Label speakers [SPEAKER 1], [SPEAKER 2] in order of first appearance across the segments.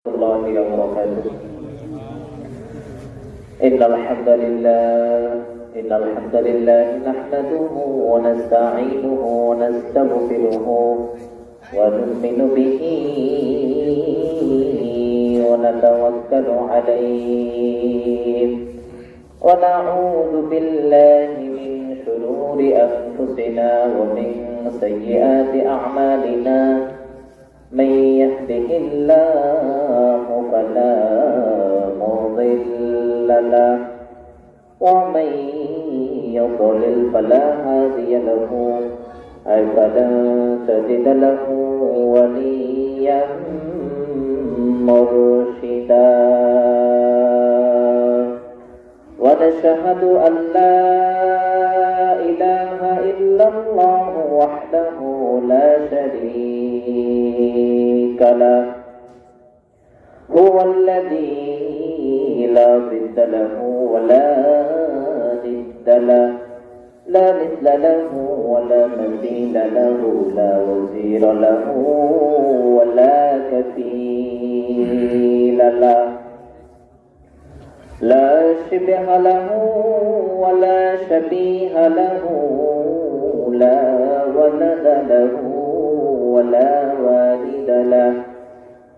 [SPEAKER 1] الله وبركاته. إن الحمد لله نحمده ونستعينه ونستغفره ونؤمن به ونتوكل عليه ونعوذ بالله من شرور أنفسنا ومن سيئات أعمالنا. من يهده الله فلا مضل له ومن يضلل فلا هادي له فلن تجد له وليا مرشدا. ونشهد أن لا إله إلا الله وحده لا شريك له، هو الذي لا ضد له ولا ند له، لا مثل له ولا مثيل له، لا وزير له ولا كفيل له، لا شبه له ولا شبيه له، لا ولد له ولا والد له،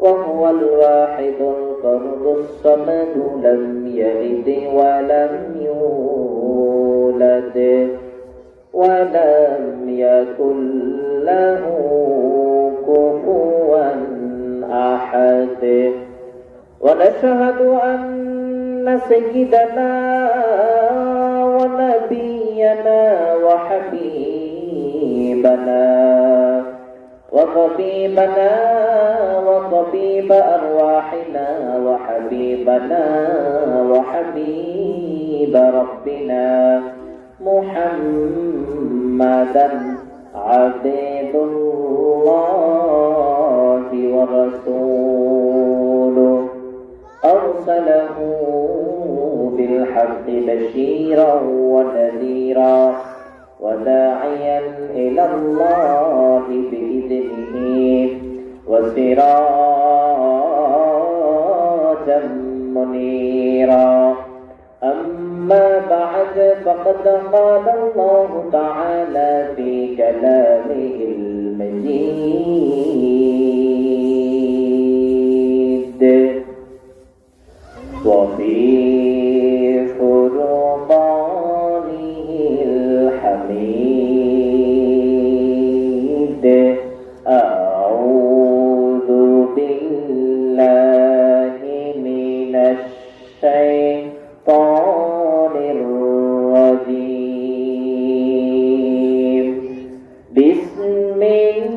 [SPEAKER 1] وهو الواحد الفرد الصمد، لم يلد ولم يولد ولم يكن له كفوا أحد. ونشهد أن سيدنا ونبينا وحبيبنا وطبيبنا وطبيب أرواحنا وحبيبنا وحبيب ربنا محمدا عبد الله ورسوله، أرسله بالحق بشيرا ونذيرا وداعيا إلى الله بإذنه وسراجا منيرا. أما بعد، فقد قال الله تعالى في كلامه المجيد وفي فرقانه الحميد. أعوذ بالله من الشيطان الرجيم. بسم الله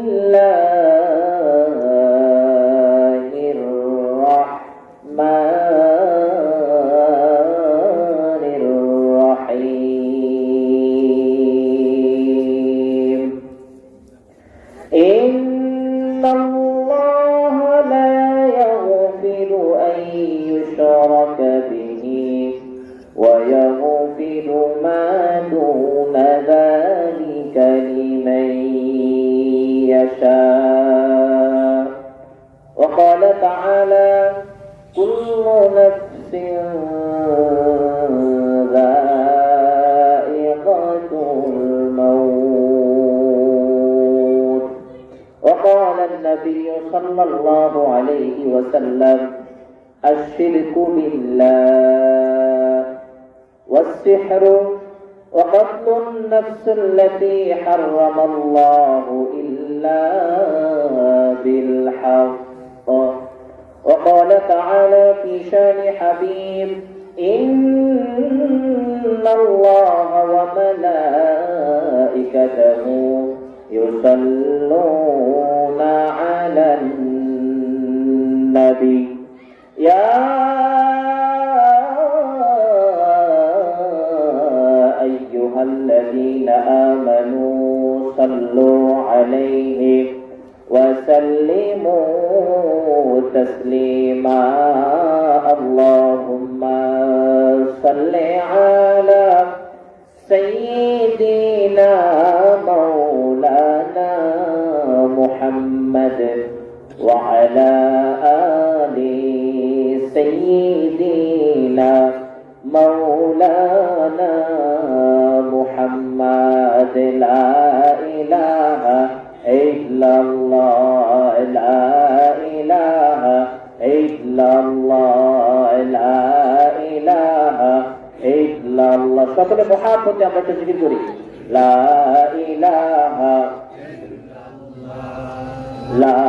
[SPEAKER 1] الرحمن الرحيم. إن الله لا يغفر أن يشرك به ويغفر ما دون ذلك لمن يشاء. وقال تعالى: كل نفس ذائقة الموت. وقال النبي صلى الله عليه وسلم: الشرك بالله والسحر وقتل النفس التي حرم الله إلا بالحق. وقال تعالى في شان حبيب: إن الله وملائكته يصلون على النبي يا أيها الذين آمنوا صلوا عليه وسلموا تسليما. اللهم صل على سيدنا مولانا محمد وعلى آله مولانا محمد لا إله إلا الله لا إله إلا الله لا إله إلا الله সকলে মহাব্বতে আমরা তাকবীর করি লা ইলাহা লা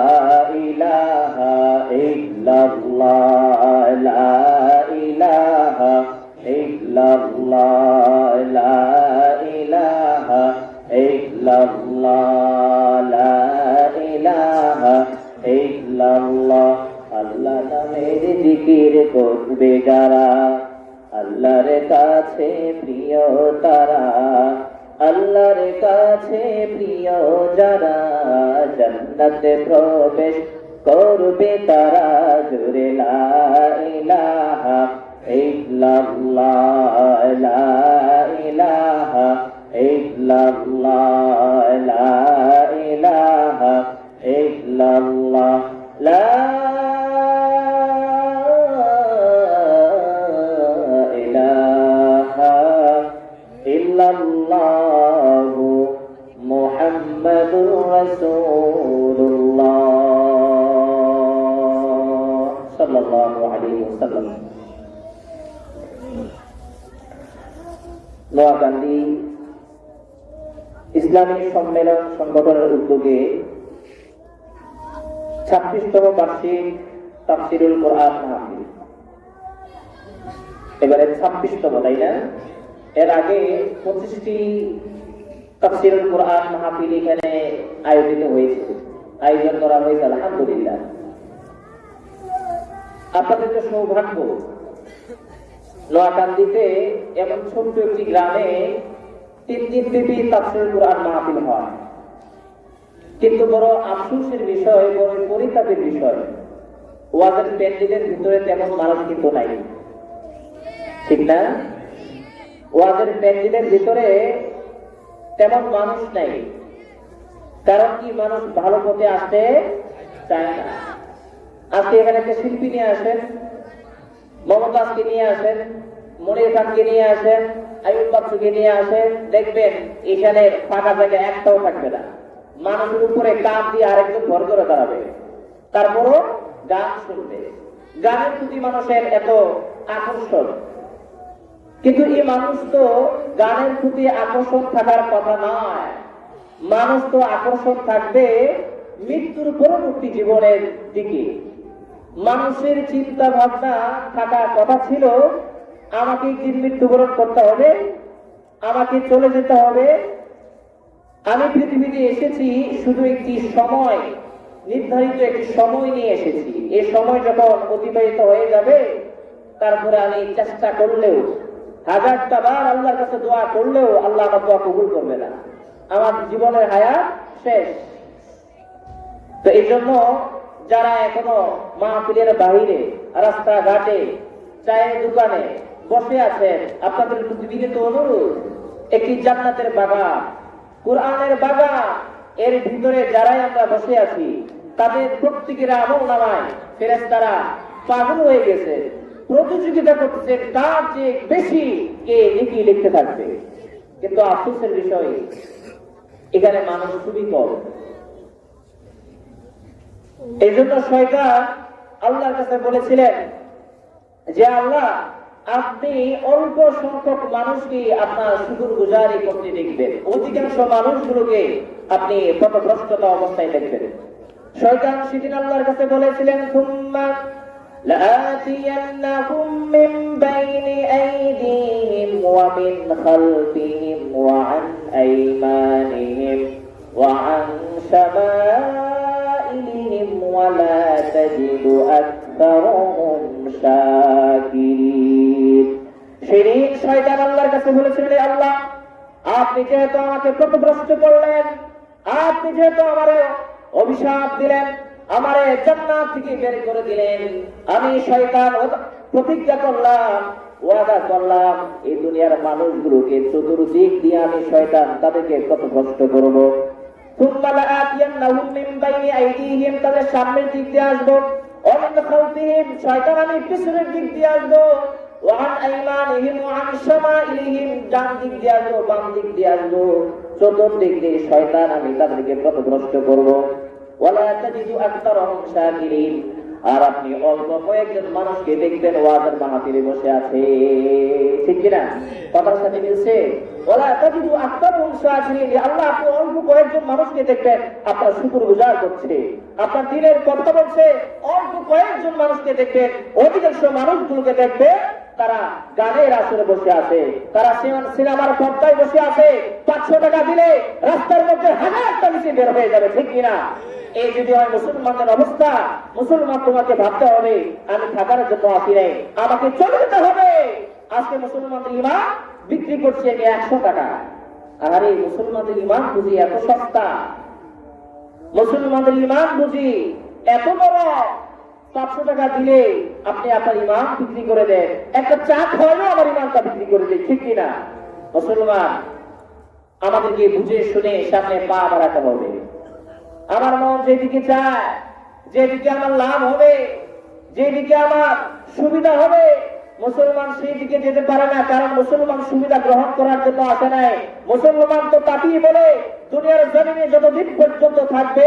[SPEAKER 1] ইলাহা ইল্লাল্লাহ লা ইলাহা ইল্লাল্লাহ লা ইলাহা ইল্লাল্লাহ লা ইলাহা ইল্লাল্লাহ আল্লাহ নামের জিকির করবে যারা আল্লাহর কাছে প্রিয় তারা আল্লাহর কাছে প্রিয় যারা জান্নাতে প্রবেশ করবে তারা জোরে লা ইলাহা ইল্লাল্লাহ লা ইলাহা ইল্লাল্লাহ লা ইলাহা ইল্লাল্লাহ লা ইল্লাল্লাহু মুহাম্মাদুর রাসূলুল্লাহ সাল্লাল্লাহু আলাইহি ওয়াসাল্লাম। নোয়াখালী ইসলামী সম্মেলন সংগঠনের উদ্যোগে 26তম বার্ষিক তাফসীরুল কোরআন মাহফিল, এবারে 26তম, তাই না? এর আগে 25টি তাফসীরুল কোরআন মাহফিল এখানে আয়োজন করা হয়েছে। আলহামদুলিল্লাহ, আপনাদের তো সৌভাগ্য, নোয়াখালীতে এমন ছোট্ট একটি গ্রামে 3 দিন ব্যাপী তাফসীরুল কোরআন মাহফিল হয়। কিন্তু বড় আফসোসের বিষয়, বড় পরিতাপের বিষয়, ওয়াজের প্যান্ডেলের ভিতরে তেমন মানুষ কিন্তু নাই, ঠিক না? ওয়াজের প্যান্ডেলের ভিতরে তেমন মানুষ নাই। কারণ কি? মানুষ ভালো পথে আসতে চায় না। আজকে এখানে একটা শিল্পী নিয়ে আসেন, মমতাজকে নিয়ে আসেন, মনির খানকে নিয়ে আসেন, আইয়ুব বাচ্চুকে নিয়ে আসেন, দেখবেন এখানে ফাঁকা জায়গা একটাও থাকবে না। মানুষের উপরে কাপ দিয়ে আরেকজন ভর করে দাঁড়াবে, তারপরও গান শুনবে। গানের প্রতি মানুষের এত আকর্ষণ, কিন্তু এই মানুষ তো গানের প্রতি আকর্ষণ থাকার কথা নয়। মানুষ তো আকর্ষণ থাকবে মৃত্যুর পরবর্তী জীবনের দিকে। মানুষের চিন্তা ভাবনা থাকার কথা ছিল, আমাকে একদিন মৃত্যুবরণ করতে হবে, আমাকে চলে যেতে হবে। আমি পৃথিবীতে এসেছি শুধু একটি সময়, নির্ধারিত একটি সময় নিয়ে এসেছি। এই সময় যখন অতিবাহিত হয়ে যাবে, তারপরে আমি চেষ্টা করলেও, হাজারটা বার আল্লাহর কাছে দোয়া করলেও আল্লাহ আমার দোয়া কবুল করবে না, আমার জীবনের হায়াত শেষ। তো এই জন্য যারা এখনো মাহফিলের বাহিরে, রাস্তাঘাটে, চায়ের দোকানে বসে আছেন, আপনাদের পৃথিবীতে তো অনুরোধ, একটি জান্নাতের বাগান, কোরআনের বাগান, এর ভিতরে যারাই আমরা বসে আছি তাদের প্রত্যেকের আমলনামায় ফেরেশতারা পাগল হয়ে গেছে, প্রতিযোগিতা করতেছে কার চেয়ে বেশি কে নেকি লিখতে থাকবে। কিন্তু আফসোসের বিষয়, এখানে মানুষ খুবই কম। এই জন্য শয়তান আল্লাহর কাছে বলেছিলেন যে আল্লাহ, আপনি অল্প সংখ্যক মানুষকে আপনার শুকরগুজারি করতে দেখবেন, অধিকাংশ মানুষগুলোকে আপনি পথভ্রষ্টতা অবস্থায় দেখবেন। শয়তান সেদিন আল্লাহর কাছে বলেছিলেন, সুম্মা لآتينهم من بين أيديهم ومن خلفهم وعن أيمانهم وعن شمائلهم ولا تجد أكثرهم شاكرين। সেদিন শয়তান আল্লাহর কাছে বলেছিলেন, আল্লাহ, আপনি যেহেতু আমাকে পথভ্রষ্ট করলেন, আপনি যেহেতু আমারে অভিশাপ দিলেন, আমারে জান্নাত থেকে বের করে দিলেন, আমি শয়তান প্রতিজ্ঞা করলাম, ওয়াদা করলাম, এই দুনিয়ার মানুষগুলোকে চতুর্দিক দিয়ে আমি শয়তান তাদেরকে পথভ্রষ্ট করব। সুম্মা লাআতিয়ান্নাহুম মিন বাইনি আইদিহিম, তাদের সামনের দিক দিয়ে আসবো, ওয়া মিন খালফিহিম, শয়তান আমি পিছনের দিক দিয়ে আসবো, ওয়ান আইমানিহিম ওয়া আন শামাইলিহিম, ডান দিক দিয়ে আসবো, বাম দিক দিয়ে আসবো, চতুর্দিক দিয়ে শয়তান আমি তাদেরকে পথভ্রষ্ট করব। ওয়ালা তাজিদু আকতারহুম শাকিরিন, আর আপনি অল্প কয়েকজন মানুষকে দেখবেন ওয়াজের মাহফিলে বসে আছে, ঠিক কিনা? কথার সাথে মিলছে? ওয়ালা তাজিদু আকতারহুম শাকিরিন, আল্লাহ আপনি অল্প কয়েকজন মানুষকে দেখবেন আপনার শুকরগুজার করছে, আপনার দিনের কথা বলছে। অল্প কয়েকজন মানুষকে দেখবেন, অধিকাংশ মানুষগুলোকে দেখবেন তারা গানের আসরে বসে আছে, তারা সিনেমার পর্দায় বসে আছে। 500 টাকা দিলে রাস্তার মধ্যে হাজারটা মিছিল বের হয়ে যাবে, ঠিক কিনা? এই যদি হয় মুসলমানদের অবস্থা, মুসলমান তোমাকে ভাবতে হবে আমি থাকার জন্য আসি নাই, আমাকে চলে যেতে হবে। আজকে মুসলমানদের ইমান বিক্রি করছে 100 টাকা। আরে মুসলমানদের ইমান বুঝি এত সস্তা? মুসলমানদের ইমান বুঝি এত বড়? 500 টাকা দিলে আপনি আপনার ইমান বিক্রি করে দেন, একটা চা খাওয়ালেও আমার ইমানটা বিক্রি করে দেয়, ঠিক কিনা? মুসলমান আমাদেরকে বুঝে শুনে সামনে পা বাড়াতে হবে। আমার মন যেদিকে চায়, যেদিকে আমার লাভ হবে, যেদিকে আমার সুবিধা হবে, মুসলমান সেই দিকে যেতে পারে না। কারণ মুসলমান সুবিধা গ্রহণ করার জন্য আসে নাই। মুসলমান তো তাকেই বলে দুনিয়ার জমিনে যতদিন পর্যন্ত থাকবে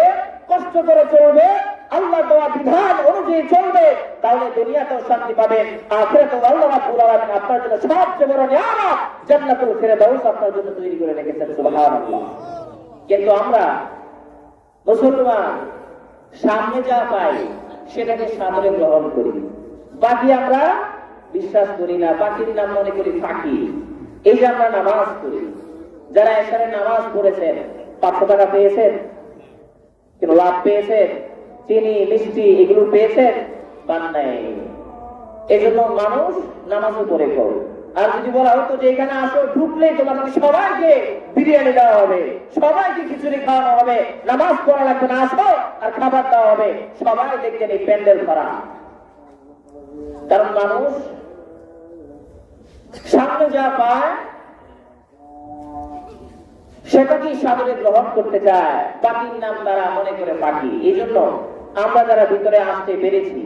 [SPEAKER 1] কষ্ট করে চলবে, আল্লাহ দেওয়া বিধান অনুযায়ী চলবে, তাহলে দুনিয়াতেও শান্তি পাবেন, আখিরাতেও আল্লাহ রাব্বুল আলামিন আপনার জন্য সবচেয়ে বড় নিয়ামত জান্নাতুল ফিরদাউস আপনার জন্য তৈরি করে রেখেছেন। সুবহানাল্লাহ। কিন্তু আমরা মুসলমান সামনে যা পাই সেটাকে সাদরে গ্রহণ করি, বাকি আমরা বিশ্বাস করি না, বাকির নাম মনে করি ফাঁকি। এই যে আমরা নামাজ পড়ি, যারা এশারে নামাজ পড়েছেন 500 টাকা পেয়েছেন, কিন্তু লাভ পেয়েছেন, চিনি মিষ্টি এগুলো পেয়েছেন, পান নাই। এই জন্য মানুষ নামাজও পড়ে কর। আর যদি বলা হতো যে এখানে আসো, ঢুকলে তোমাদের সবাইকে বিরিয়ানি দেওয়া হবে, সবাইকে খিচুড়ি খাওয়ানো হবে, নামাজ পড়া লাগবে না, আসো আর খাবার দেওয়া হবে, সবাই দেখতেন এই প্যান্ডেল করা। কারণ মানুষ সামনে যা পায় সেটাকে সাদরে গ্রহণ করতে চায়, বাকির নাম তারা মনে করে বাকি। এই জন্য আমরা যারা ভিতরে আসতে পেরেছি,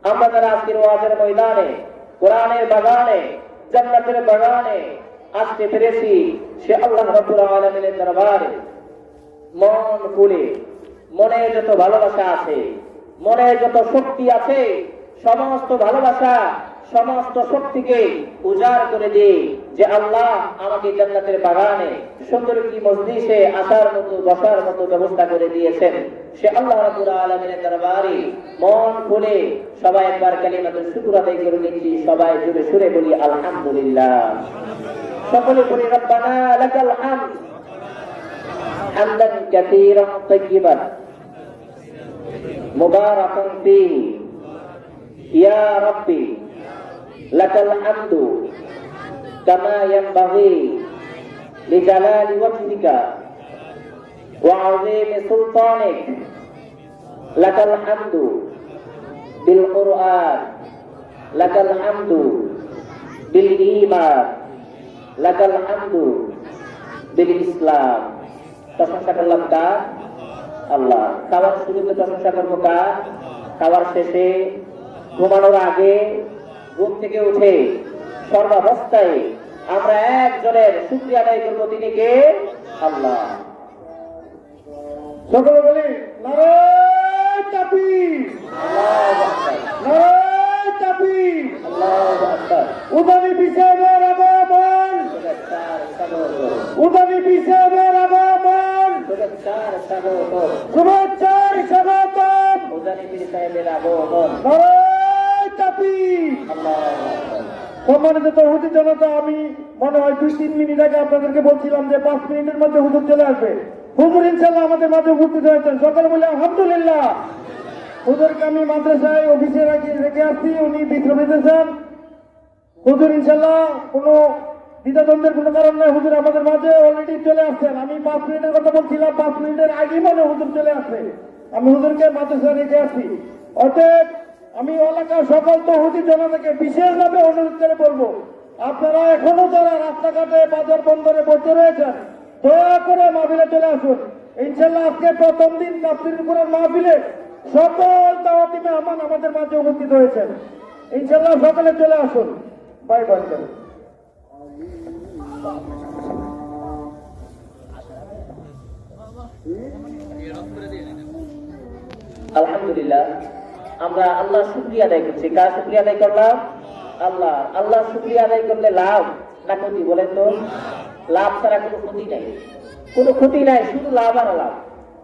[SPEAKER 1] আমরা যারা আজকের ওয়াজের ময়দানে, কোরআনের বাগানে, জান্নাতের বাগানে আসতে পেরেছি, সে আল্লাহ রাব্বুল আলামিনের দরবারে মন খুলে, মনে যত ভালোবাসা আছে, মনে যত শক্তি আছে, সমস্ত ভালোবাসা, সমস্ত শক্তিকে উজাড় করে দিয়ে যে আল্লাহ আমাকে জান্নাতের বাগানে সুন্দর কি মজলিসে আসার মতো, বসার মতো ব্যবস্থা করে দিয়েছেন, সে আল্লাহ রাব্বুল আলামিনের দরবারে মন খুলে সবাই একবার কালিমাতুল শুকর আদায় করে নিচ্ছি। সবাই জোরে সুরে বলি আলহামদুলিল্লাহ। সকলে বলি রব্বানা লাকাল হামদ হামদান কাসীরান তাইয়্যিবান মুবারাকান ফীহি ইয়া রাব্বি লাকাল হামদু কামা ইয়ানবাগি লিজালালি ওয়াজহিকা ওয়া আযীমি সুলতানিক লাকাল হামদু বিল কুরআন লাকাল হামদু বিল ঈমান লাকাল হামদু বিল ইসলাম। প্রশংসা করলাম কার? আল্লাহ। খাওয়ার শুরুতে প্রশংসা করবো কার? খাওয়ার শেষে, ঘুমানোর আগে, ঘুম থেকে উঠে, সর্বাবস্থায় আমরা একজনের শুকরিয়া আদায় করবো, তিনি কে? আল্লাহ।
[SPEAKER 2] সকলে বলি নারায়ে তাকবীর,
[SPEAKER 1] আল্লাহু আকবার,
[SPEAKER 2] নারায়ে তাকবীর।
[SPEAKER 1] আল্লাহু আকবার।
[SPEAKER 2] উদানি পিছাবের আগমন,
[SPEAKER 1] শুভেচ্ছার স্বাগতম,
[SPEAKER 2] উদানি পিছাবের আগমন,
[SPEAKER 1] শুভেচ্ছার স্বাগতম,
[SPEAKER 2] শুভেচ্ছার স্বাগতম।
[SPEAKER 1] উজানি পীর সাহেবের আগমন।
[SPEAKER 2] নারায়ে তাকবীর।
[SPEAKER 1] আল্লাহু আকবার।
[SPEAKER 2] সম্মানিত তৌহিদি জনতা, আমি মনে হয় 2-3 মিনিট আগে আপনাদেরকে বলছিলাম যে 5 মিনিটের মধ্যে হুজুর চলে আসবে। হুজুর ইনশাআল্লাহ আমাদের মাঝে উপস্থিত হয়েছেন। সকালে বলে আলহামদুলিল্লাহ। হুজুরকে আমি মাদ্রাসায় অফিসে রেখে আসছি, উনি বিশ্রাম নিতেছেন। হুজুর ইনশাআল্লাহ কোনো দ্বিধাদ্বন্দ্বের কোনো কারণ নেই, হুজুর আমাদের মাঝে অলরেডি চলে আসছেন। আমি 5 মিনিটের কথা বলছিলাম, 5 মিনিটের আগেই মনে হুজুর চলে আসছে। আমি হুজুরকে মাদ্রাসায় রেখে আসছি। অতএব আমি এলাকার সকল তৌহিদি জনতাকে বিশেষভাবে অনুরোধ করে বলবো, আপনারা এখনো যারা রাস্তাঘাটে, বাজার বন্দরে বসে রয়েছেন, দয়া করে মাহফিলে চলে আসুন। ইনশাআল্লাহ আজকে প্রথম দিন তাফসীর কোরআন মাহফিলে সকল দাওয়াতি মেহমান আমাদের মাঝে উপস্থিত হয়েছেন। ইনশাআল্লাহ সকলে চলে আসুন। বাই বাই করেন।
[SPEAKER 1] আলহামদুলিল্লাহ, আমরা আল্লাহ শুকরিয়া আদায় করছি। কার শুকরিয়া আদায় করলাম? আল্লাহ। আল্লাহ শুকরিয়া আদায় করলে লাভ না ক্ষতি বলেন তো? লাভ ছাড়া কোনো ক্ষতি নাই, কোনো ক্ষতি নাই, শুধু লাভ আর লাভ।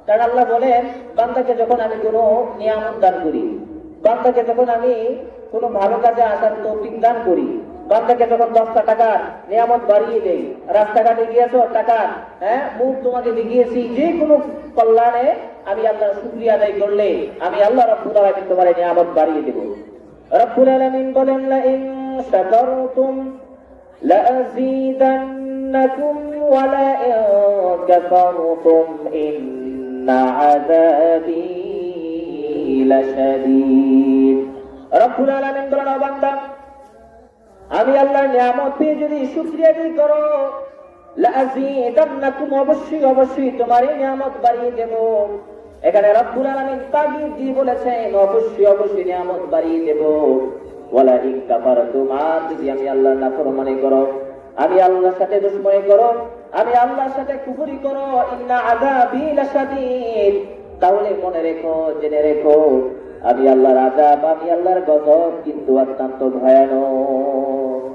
[SPEAKER 1] কারণ আল্লাহ বলেন, বান্দাকে যখন আমি কোনো নিয়ামত দান করি, বান্দাকে যখন আমি কোনো ভালো কাজে আসার তৌফিক দান করি, বান্দাকে যখন 10টা টাকার নিয়ামত বাড়িয়ে দেই, রাস্তাঘাটে গিয়েছো টাকা, মুখ তোমাকে দেখিয়েছি, যে কোনো কল্যাণে আমি আল্লাহর শুকরিয়া আদায় করলে আমি আল্লাহ রাব্বুল আলামিন তোমার নিয়ামত বাড়িয়ে দেব। রাব্বুল আলামিন বলেন, লা ইন শাকারতুম লা আযীদান্নাকুম ওয়া লা ইন কাফারতুম ইন্না আযাবী লাশাদীদ। রাব্বুল আলামিন বলেন, ও বান্দা, আমি আল্লাহর নিয়ামত পেয়ে যদি শুকরিয়া আদায় করো, লাযীদান্নাকুম, অবশ্যই অবশ্যই তোমার এই নিয়ামত বাড়িয়ে দেব। এখানে রব্বুল আলামিন তাগিদ দিয়ে বলেছেন, অবশ্যই অবশ্যই নিয়ামত বাড়িয়ে দেব। ওয়ালা ইন কাফারতুম, আর যদি আমি আল্লাহর নাফরমানি করো, আমি আল্লাহর সাথে দুশমনি করো, আমি আল্লাহর সাথে কুফরি করো, ইন্না আযাবী লাশাদীদ, তাহলে মনে রেখো, জেনে রেখো, আমি আল্লাহর আযাব, আমি আল্লাহর গজব কিন্তু অত্যন্ত ভয়ানক।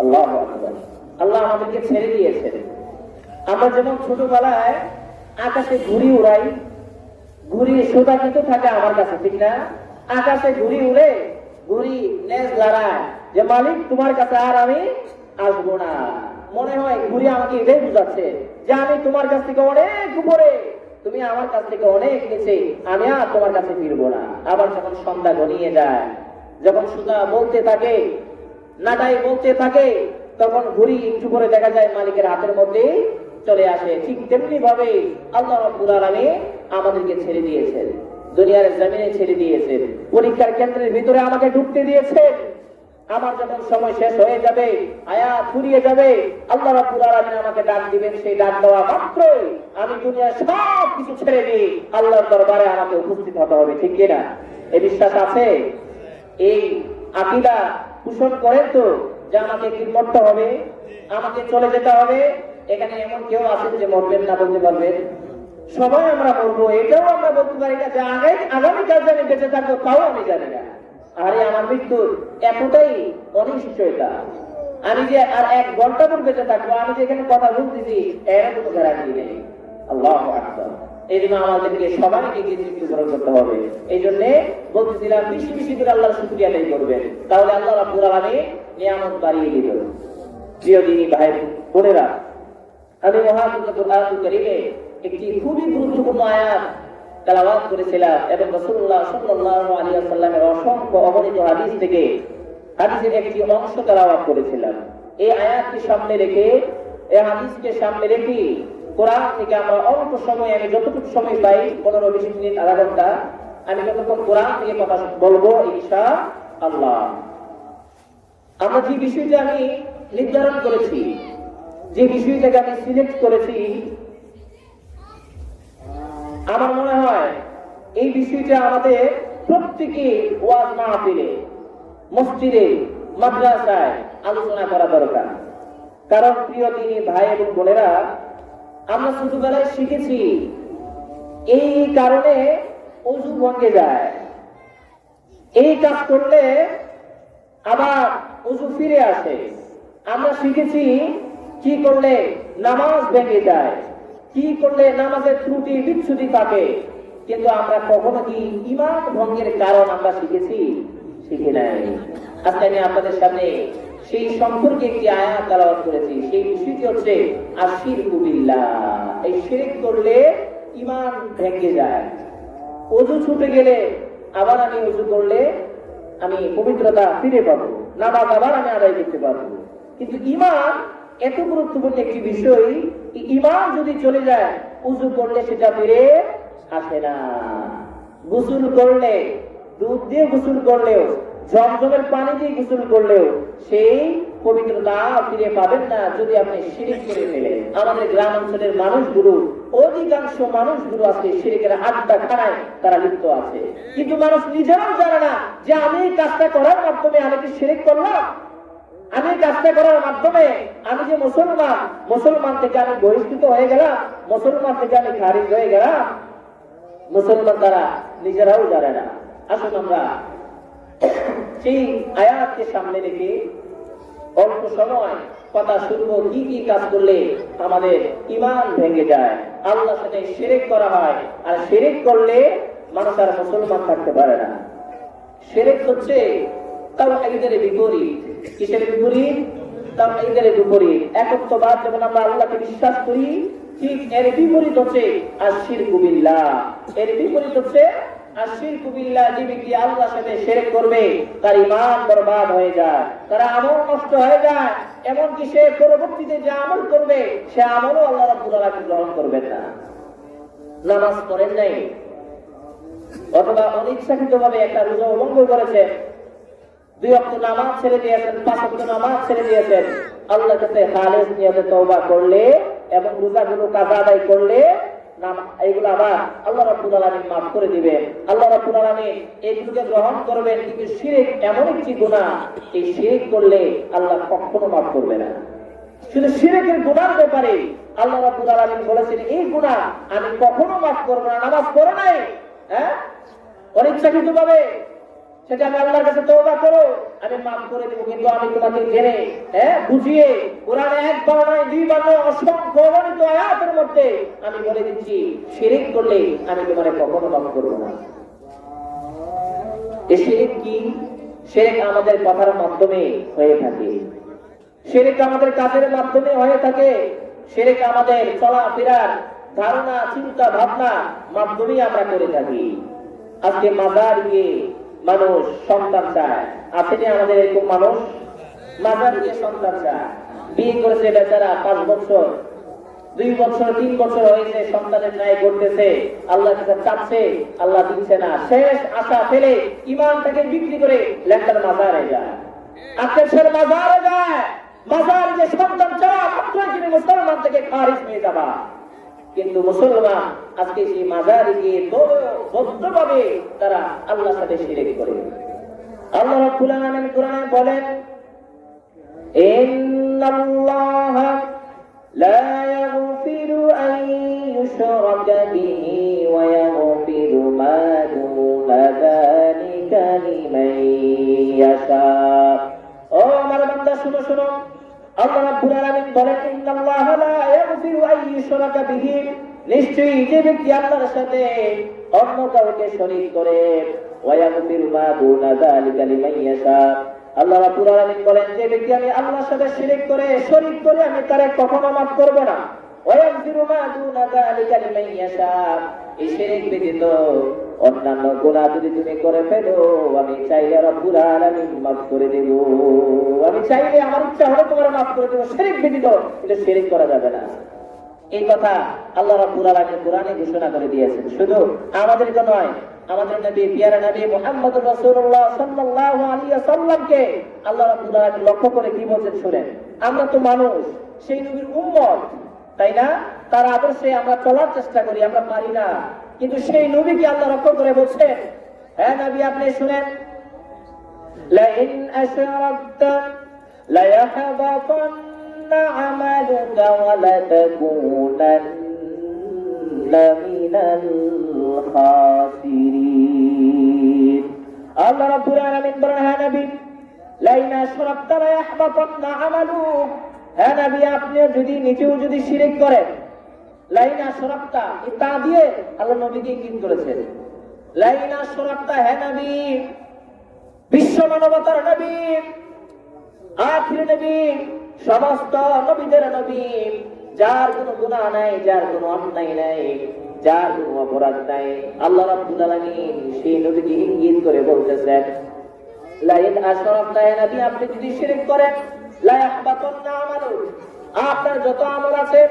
[SPEAKER 1] আল্লাহু আকবার। আল্লাহ আমাদেরকে ছেড়ে দিয়েছেন। আমরা যেমন ছোটবেলায় আকাশে ঘুড়ি উড়াই, ঘুড়ি সোজা কিন্তু থাকে আমার কাছে, ঠিক না? আকাশে ঘুড়ি উড়ে, ঘুড়ি লেজ লড়ায় যে মালিক তোমার কাছে আর আমি আসবো না। মনে হয় ঘুড়ি আমাকে এটাই বুঝাচ্ছে যে আমি তোমার কাছ থেকে অনেক উপরে, তুমি আমার কাছ থেকে অনেক নিচে, আমি আর তোমার কাছে ফিরবো না। আবার যখন সন্ধ্যা ঘনিয়ে যায়, যখন সুদা বলতে থাকে, নাটাই বলতে থাকে, তখন ঘুড়ি একটু করে দেখা যায় মালিকের হাতের মধ্যে চলে আসে। ঠিক তেমনি ভাবে আল্লাহ রাব্বুল আলামিন আমাদেরকে ছেড়ে দিয়েছেন, দুনিয়ার জমিনে ছেড়ে দিয়েছেন, পরীক্ষার কেন্দ্রের ভিতরে আমাকে ঢুকতে দিয়েছেন। আমার যখন সময় শেষ হয়ে যাবে, আয়াত ফুরিয়ে যাবে, আল্লাহ রাব্বুল আলামিন আমাকে ডাক দিবেন। সেই ডাক দেওয়া মাত্রই আমি দুনিয়ার সব কিছু ছেড়ে দিই, আল্লাহর দরবারে আমাকে উপস্থিত হতে হবে, ঠিক কিনা? এই বিশ্বাস আছে? এই আকীদা পোষণ করেন তো যে আমাকে কি মরতে হবে, আমাকে চলে যেতে হবে? এখানে এমন কেউ আছেন যে মরবেন না বলতে পারবেন? সবাই আমরা মরবো, এটাও আমরা বলতে পারি না যে আগামীকাল যে আমি বেঁচে থাকবো তাও আমি জানি না। আরে আমার মৃত্যুর এতটাই অনিশ্চয়তা, আমি যে আর 1 ঘন্টা পর বেঁচে থাকবো, আমি যে এখানে কথা বলতেছি এর কোনো গ্যারান্টি নেই। আল্লাহু আকবার। এই জন্য আমাদেরকে সবাইকে মৃত্যু গ্রহণ করতে হবে। এই জন্য বলতেছিলাম, বেশি বেশি করে আল্লাহর শুকরিয়া আদায় করবেন, তাহলে আল্লাহ রাব্বুল আলামিন নিয়ামত বাড়িয়ে দিবেন। প্রিয় দিনী ভাই বোনেরা, আমি মহাগ্রন্থ কুরআনুল কারীমে একটি খুবই গুরুত্বপূর্ণ আয়াত তেলাওয়াত করেছিলাম এবং রাসূলুল্লাহ সাল্লাল্লাহু আলাইহি ওয়াসাল্লামের অসংখ্য অগণিত হাদিস থেকে হাদিসের একটি অংশ তেলাওয়াত করেছিলাম। এই আয়াতকে সামনে রেখে, এই হাদিসকে সামনে রেখে কোরআন থেকে আমরা অল্প সময়, আমি যতটুকু সময় পাই, 15-20 মিনিট, আধা ঘন্টা, আমি যতক্ষণ কোরআন থেকে কথা বলবো ইনশাআল্লাহ। আমরা যে বিষয়টা আমি নির্ধারণ করেছি, যে বিষয়টাকে আমি সিলেক্ট করেছি, আমার মনে হয় এই বিষয়টা আমাদের প্রত্যেকে ওয়াজ মাহফিলে, মসজিদে, মাদ্রাসায় আলোচনা করা দরকার। কারণ প্রিয় দিনী ভাই এবং বোনেরা, আমরা ছোটবেলায় শিখেছি এই কারণে ওযু ভেঙে যায়, এই কাজ করলে আবার ওযু ফিরে আসে। আমরা শিখেছি কি করলে নামাজ ভেঙে যায়, কি করলে নামাজের ত্রুটি বিচ্যুতি থাকে, কিন্তু আমরা কখনো কি ঈমান ভঙ্গের কারণ আমরা শিখেছি? শিখি নাই। আজকে আমি আপনাদের সামনে সেই সম্পর্কে একটি আয়াত তেলাওয়াত করেছি। সেই বিষয়টি হচ্ছে আশিরকু বিল্লাহ। এই শিরক করলে ঈমান ভেঙে যায়। ওযু ছুটে গেলে আবার আমি ওযু করলে আমি পবিত্রতা ফিরে পাবো, নামাজ আবার আমি আদায় করতে পারবো। কিন্তু ঈমান এত গুরুত্বপূর্ণ একটি বিষয়, ঈমান যদি চলে যায়, ওযু করলে সেটা ফিরে আসে না। গোসল করলে, দুধ দিয়ে গোসল করলেও, জমজমের পানি দিয়ে গোসল করলেও সেই পবিত্রতা ফিরে পাবেন না যদি আপনি শিরক করে ফেলেন। আমাদের গ্রাম অঞ্চলের মানুষগুলো, অধিকাংশ মানুষগুলো আজকে শিরকের আড্ডা খানায় তারা লিপ্ত আছে, কিন্তু মানুষ নিজেরাও জানে না যে আমি এই কাজটা করার মাধ্যমে আমি কি শিরক করলাম। আমি কাজটা করার মাধ্যমে আমি যে মুসলমান থেকে আমি বহিষ্কৃত হয়ে গেলাম, মুসলমান থেকে আমি খারিজ হয়ে গেলাম, মুসলমান তারা নিজেরাও জানে না। আসুন আমরা সেই আয়াতকে সামনে রেখে অল্প সময় কথা শুনবো কি কি কাজ করলে আমাদের ঈমান ভেঙে যায়, আল্লাহর সাথে শিরক করা হয়। আর শিরক করলে মানুষ আর মুসলমান থাকতে পারে না। শিরক হচ্ছে তাওহীদের বিপরীত। কিসের বিপরীত? তাওহীদের বিপরীত। একত্ববাদ যেমন আমরা আল্লাহকে বিশ্বাস করি, ঠিক এর বিপরীত হচ্ছে আশিরকু বিল্লাহ। এর বিপরীত হচ্ছে আশিরকু বিল্লাহ। যে ব্যক্তি আল্লাহর সাথে শিরক করবে তার ঈমান বরবাদ হয়ে যায়, তার আমল নষ্ট হয়ে যায়। এমনকি সে পরবর্তীতে যে আমল করবে সে আমলও আল্লাহ রাব্বুল আলামিন গ্রহণ করবেন না। নামাজ পড়েন নাই অথবা অনিচ্ছাকৃতভাবে একটা রোজা উলঙ্ঘ করেছেন, 2 ওয়াক্ত নামাজ ছেড়ে দিয়েছেন, 5 ওয়াক্ত নামাজ ছেড়ে দিয়েছেন, আল্লাহর কাছে খালেস নিয়তে তওবা করলে এবং রোজাগুলো কাজা আদায় করলে এইগুলো আবার আল্লাহ রাব্বুল আলামিন মাফ করে দিবেন। আল্লাহ রাব্বুল আলামিন এইগুলোকে গ্রহণ করবেন। কিন্তু শিরক এমন একটি গুনাহ, এই শিরক করলে আল্লাহ কখনো মাফ করবে না। শুধু শিরকের গুনার ব্যাপারে আল্লাহ রাব্বুল আলামিন বলেছেন এই গুনাহ আমি কখনো মাফ করব না। নামাজ পড়ো নাই, হ্যাঁ, অনিচ্ছাকৃতভাবে, সেটা আমি আল্লাহর কাছে তওবা করো, আমি মাফ করে দেব। কিন্তু আমি তোমাকে জেনে বুঝিয়ে কোরআনে 1 বার নয় 2 বার নয় অসংখ্য অগণিত আয়াতের মধ্যে আমি বলে দিচ্ছি শিরক করলে আমি তোমাকে কখনো মাফ করব না। এই শিরক কি? শিরক আমাদের কথার মাধ্যমে হয়ে থাকে, শিরক আমাদের কাজের মাধ্যমে হয়ে থাকে, শিরক আমাদের চলাফেরার ধারণা চিন্তা ভাবনা মাধ্যমে আমরা করে থাকি। আজকে মাজার গিয়ে মানুষ সন্তান চায়, আসেনি আমাদের এরকম মানুষ? মাজার গিয়ে সন্তান চায়, বিয়ে করেছে বেচারা 5 বছর 2 বছর 3 বছর হয়েছে, সন্তানের ন্যায় করতেছে, আল্লাহর কাছে চাচ্ছে, আল্লাহ দিচ্ছে না। শেষ আশা ফেলে ঈমানটাকে বিক্রি করে লেখার মাজারে যায়, আকাশের মাজারে যায়। মাজার যে সন্তান চাওয়া মাত্রই তিনি মুসলমান থেকে খারিজ হয়ে যাবা। কিন্তু মুসলমান আজকে সেই মাজারে গিয়ে বদ্ধভাবে তারা আল্লাহর সাথে শিরক করে। আল্লাহ রাব্বুল আলামিন কোরআনে বলেন, ইন্নাল্লাহা লা ইয়াগফিরু আন ইউশরাকা বিহি ওয়া ইয়াগফিরু মা দুনা যালিকা লিমান ইয়াশা। ও আমার বান্দা শুনো শুনো, আল্লাহ রাব্বুল আলামিন বলেন, ইন্নাল্লাহা লা ইয়াগফিরু আন ইউশরাকা বিহি, নিশ্চয়ই যে ব্যক্তি আল্লাহর সাথে অন্য কাউকে শরীক করে, ওয়া ইয়াগফিরু মা দুনা যালিকা লিমান ইয়াশা, আল্লাহ রাব্বুল আলামিন বলেন যে ব্যক্তি আমি আল্লাহর সাথে শিরক করে শরীক করে আমি তারে কখনো মাফ করব না। ওয়া ইয়াগফিরু মা দুনা যালিকা লিমান ইয়াশা, এই শিরক ব্যতীত অন্যান্য গুনাহ যদি তুমি করে ফেলো আমি চাইলে রব্বুল আলামিন মাফ করে দেব। আমি চাইলে আমার ইচ্ছা হলে তোমার মাফ করে দেব, শিরক ব্যতীত এটা শিরক করা যাবে না। এই কথা আল্লাহ রাব্বুল আলামিন কোরআনে ঘোষণা করে দিয়েছেন। শুধু আমাদের জন্য নয়, আমাদের নবী পিয়ারা নবী মুহাম্মদুর রাসূলুল্লাহ সাল্লাল্লাহু আলাইহি ওয়াসাল্লামকে আল্লাহ রাব্বুল আলামিন লক্ষ্য করে কি বলেন শুনেন। আমরা তো মানুষ, সেই নবীর উম্মত, তাই না? তার আদর্শে আমরা চলার চেষ্টা করি, আমরা পারি না। কিন্তু সেই নবীকে আল্লাহ লক্ষ্য করে বলছেন, হ্যাঁ নবী আপনি শুনেন, লা ইন আশরাকতা লা ইয়াহবাতান্না আমালুকা ওয়া লা তাকুনান্না মিনাল খাসিরিন। আল্লাহ রাব্বুল আলামিন বলেন, হ্যাঁ নবী, লা ইন আশরাকতা লা ইয়াহবাতান্না আমালুক, হ্যাঁ নবী আপনি যদি নিজেও যদি শিরক করেন, লাইনা শরাক্তা তা দিয়ে আল্লাহ নবীকে ইঙ্গিত করেছেন। লাইনা শরাক্তা, হ্যাঁ নবী, বিশ্ব মানবতার নবী, আখির নবী, সমস্ত নবীদের নবী, যার কোনো গুনাহ নাই, যার কোনো অন্যায় নাই, যার কোনো অপরাধ নাই, আল্লাহ রাব্বুল আলামিন সেই নবীকে ইঙ্গিত করে বলতেছেন, লাইন আশরাকতা, হ্যাঁ নবী আপনি যদি শিরক করেন, লা ইয়াহবাতান্না আমালুক, আপনার যত আমল আছে,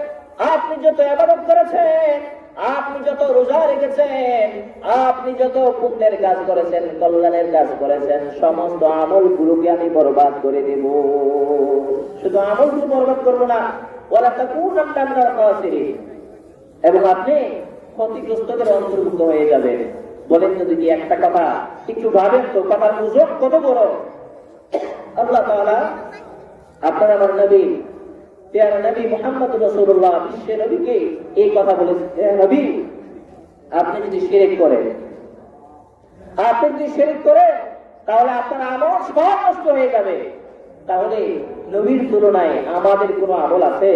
[SPEAKER 1] আপনি যত ইবাদত করেছেন, আপনি যত রোজা রেখেছেন, আপনি যত পুণ্যের কাজ করেছেন, কল্যাণের কাজ করেছেন, সমস্ত আমলগুলোকে আমি বরবাদ করে দেব। শুধু আমলগুলো বরবাদ করব না, ওয়ালা তাকুনান্না মিনাল খাসিরিন, এবং আপনি ক্ষতিগ্রস্তদের অন্তর্ভুক্ত হয়ে যাবেন। বলেন যদি কি একটা কথা একটু ভাবেন তো, কথার ওজন কত বড়। আল্লাহ তাআলা আপনার আমার নবী পেয়ারা নবী মুহাম্মদ রাসূলুল্লাহ বিশ্ব নবীকে এই কথা বলেছেন, হে নবী, আপনি যদি শিরক করেন, তাহলে আপনার আমল সব নষ্ট হয়ে যাবে। তাহলে নবীর তুলনায় আমাদের কোনো আমল আছে?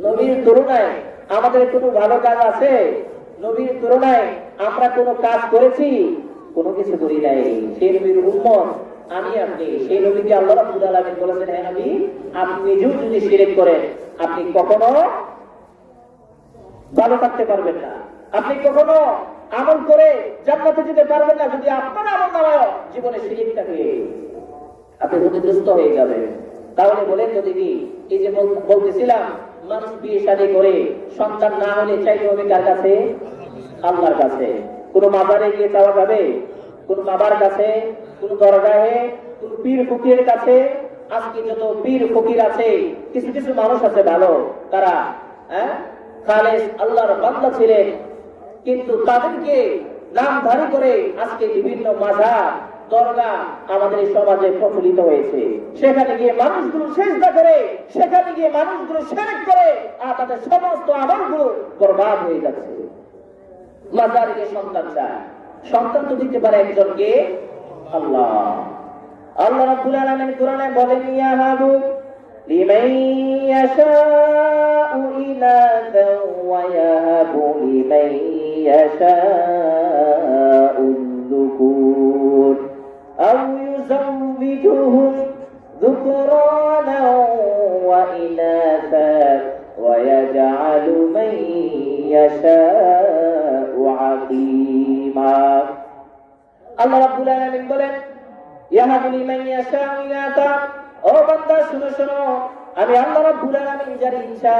[SPEAKER 1] নবীর তুলনায় আমাদের কোনো ভালো কাজ আছে? নবীর তুলনায় আমরা কোনো কাজ করেছি? কোনো কিছু করি নাই। সেই নবীর উম্মত আমি আপনি, সেই নবীকে আল্লাহ রাব্বুল আলামিন বলেছেন, হে নবী, আপনি নিজেও যদি শিরক করেন আপনি কখনো ভালো থাকতে পারবেন না, আপনি কখনো আমল করে জান্নাতে যেতে পারবেন না যদি আপনার আমল নামায় জীবনে শিরক থাকে। আপনি ক্ষতিগ্রস্ত হয়ে যাবেন। তাহলে বলেন তো দিদি, এই যে বলতেছিলাম মানুষ বিয়ে শাদী করে সন্তান না হলে চাইতে হবে কার কাছে? আল্লাহর কাছে। কোন মাজারে গিয়ে চাওয়া যাবে? কোন বাবার কাছে, কোন দরগাহে, কোন পীর ফকিরের কাছে? আজকে যত পীর ফকির আছে, কিছু কিছু মানুষ আছে ভালো, তারা খালেস আল্লাহর বান্দা ছিলেন, কিন্তু তাদেরকে নামধারী করে আজকে বিভিন্ন মাজার দরগা আমাদের এই সমাজে প্রচলিত হয়েছে। সেখানে গিয়ে মানুষগুলো সেজদা করে, সেখানে গিয়ে মানুষগুলো শিরক করে, আর তাদের সমস্ত আমলগুলো বরবাদ হয়ে যাচ্ছে। মাজারে সন্তান চায়, সন্তান তো দিতে পারে একজনকে আল্লাহ। আল্লাহ রাব্বুল আলামিন কোরআনে বলেন, ইয়াহাবু লিমান ইয়াশাউ ইনাসা ওয়া ইয়াহাবু লিমান ইয়াশাউ যুকুর আও ইউযাওবিজুহুম যুকরানা ওয়া ইনাসা ওয়া ইয়াজআলু মান ইয়াশাউ আকিমা। আল্লাহ রাব্বুল আলামিন বলেন, ইয়াহাবু লিমান ইয়াশাউ ইনাসা, ও বান্দা শুনো শোনো, আমি আল্লাহ রাব্বুল আলামিন যার ইচ্ছা,